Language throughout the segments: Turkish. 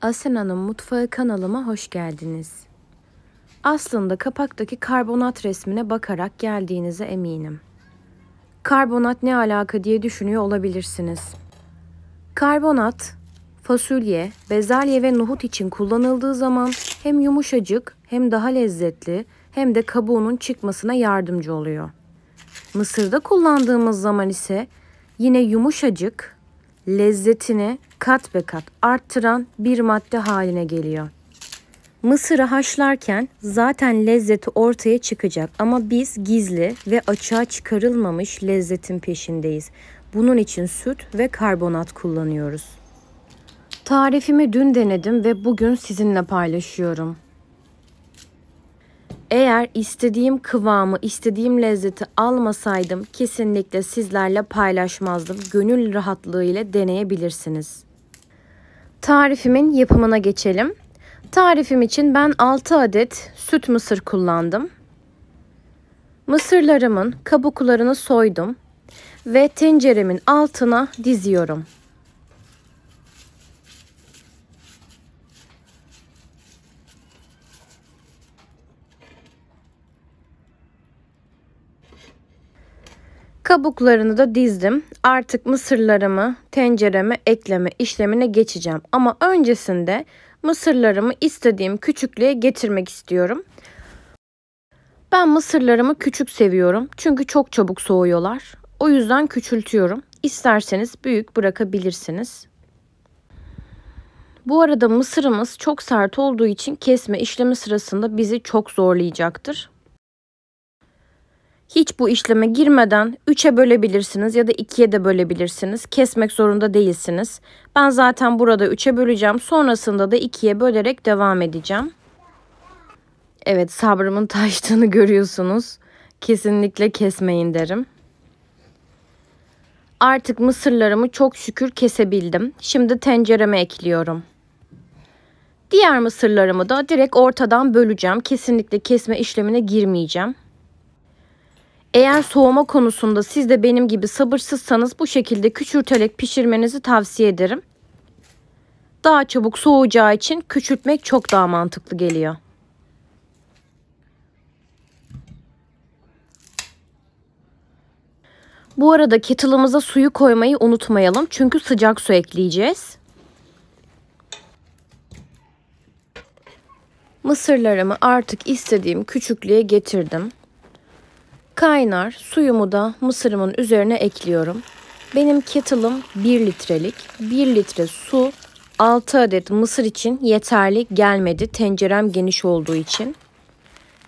Asena'nın Mutfağı kanalıma hoş geldiniz. Aslında kapaktaki karbonat resmine bakarak geldiğinize eminim. Karbonat ne alaka diye düşünüyor olabilirsiniz. Karbonat, fasulye, bezelye ve nohut için kullanıldığı zaman hem yumuşacık hem daha lezzetli hem de kabuğunun çıkmasına yardımcı oluyor. Mısırda kullandığımız zaman ise yine yumuşacık, lezzetini kat be kat arttıran bir madde haline geliyor. Mısırı haşlarken zaten lezzeti ortaya çıkacak ama biz gizli ve açığa çıkarılmamış lezzetin peşindeyiz. Bunun için süt ve karbonat kullanıyoruz. Tarifimi dün denedim ve bugün sizinle paylaşıyorum. Eğer istediğim kıvamı, istediğim lezzeti almasaydım kesinlikle sizlerle paylaşmazdım. Gönül rahatlığıyla deneyebilirsiniz. Tarifimin yapımına geçelim. Tarifim için ben 6 adet süt mısır kullandım. Mısırlarımın kabuklarını soydum ve tenceremin altına diziyorum. Kabuklarını da dizdim. Artık mısırlarımı tencereme ekleme işlemine geçeceğim. Ama öncesinde mısırlarımı istediğim küçüklüğe getirmek istiyorum. Ben mısırlarımı küçük seviyorum. Çünkü çok çabuk soğuyorlar. O yüzden küçültüyorum. İsterseniz büyük bırakabilirsiniz. Bu arada mısırımız çok sert olduğu için kesme işlemi sırasında bizi çok zorlayacaktır. Hiç bu işleme girmeden 3'e bölebilirsiniz ya da 2'ye de bölebilirsiniz. Kesmek zorunda değilsiniz. Ben zaten burada 3'e böleceğim. Sonrasında da 2'ye bölerek devam edeceğim. Evet, sabrımın taştığını görüyorsunuz. Kesinlikle kesmeyin derim. Artık mısırlarımı çok şükür kesebildim. Şimdi tencereme ekliyorum. Diğer mısırlarımı da direkt ortadan böleceğim. Kesinlikle kesme işlemine girmeyeceğim. Eğer soğuma konusunda siz de benim gibi sabırsızsanız bu şekilde küçülterek pişirmenizi tavsiye ederim. Daha çabuk soğuyacağı için küçültmek çok daha mantıklı geliyor. Bu arada kettle'ımıza suyu koymayı unutmayalım. Çünkü sıcak su ekleyeceğiz. Mısırlarımı artık istediğim küçüklüğe getirdim. Kaynar suyumu da mısırımın üzerine ekliyorum. Benim kettle'ım 1 litrelik. 1 litre su 6 adet mısır için yeterli gelmedi. Tencerem geniş olduğu için.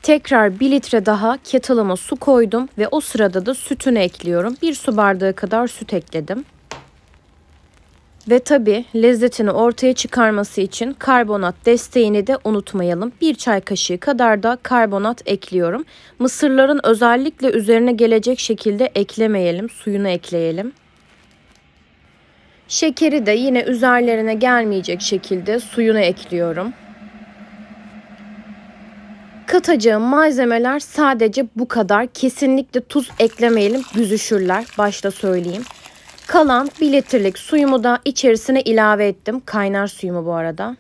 Tekrar 1 litre daha kettle'ıma su koydum ve o sırada da sütünü ekliyorum. 1 su bardağı kadar süt ekledim. Ve tabi lezzetini ortaya çıkarması için karbonat desteğini de unutmayalım. 1 çay kaşığı kadar da karbonat ekliyorum. Mısırların özellikle üzerine gelecek şekilde eklemeyelim. Suyunu ekleyelim. Şekeri de yine üzerlerine gelmeyecek şekilde suyunu ekliyorum. Katacağım malzemeler sadece bu kadar. Kesinlikle tuz eklemeyelim. Büzüşürler. Başta söyleyeyim. Kalan 1 litrelik suyumu da içerisine ilave ettim. Kaynar suyumu bu arada.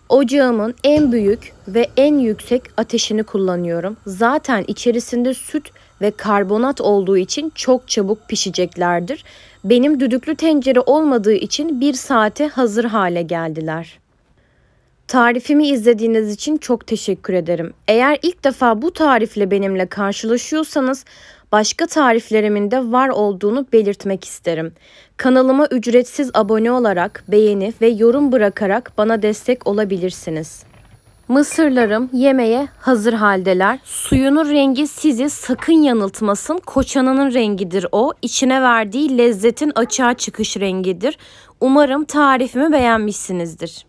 Ocağımın en büyük ve en yüksek ateşini kullanıyorum. Zaten içerisinde süt ve karbonat olduğu için çok çabuk pişeceklerdir. Benim düdüklü tencere olmadığı için 1 saate hazır hale geldiler. Tarifimi izlediğiniz için çok teşekkür ederim. Eğer ilk defa bu tarifle benimle karşılaşıyorsanız başka tariflerimin de var olduğunu belirtmek isterim. Kanalıma ücretsiz abone olarak, beğeni ve yorum bırakarak bana destek olabilirsiniz. Mısırlarım yemeğe hazır haldeler. Suyunun rengi sizi sakın yanıltmasın. Koçanının rengidir o. İçine verdiği lezzetin açığa çıkış rengidir. Umarım tarifimi beğenmişsinizdir.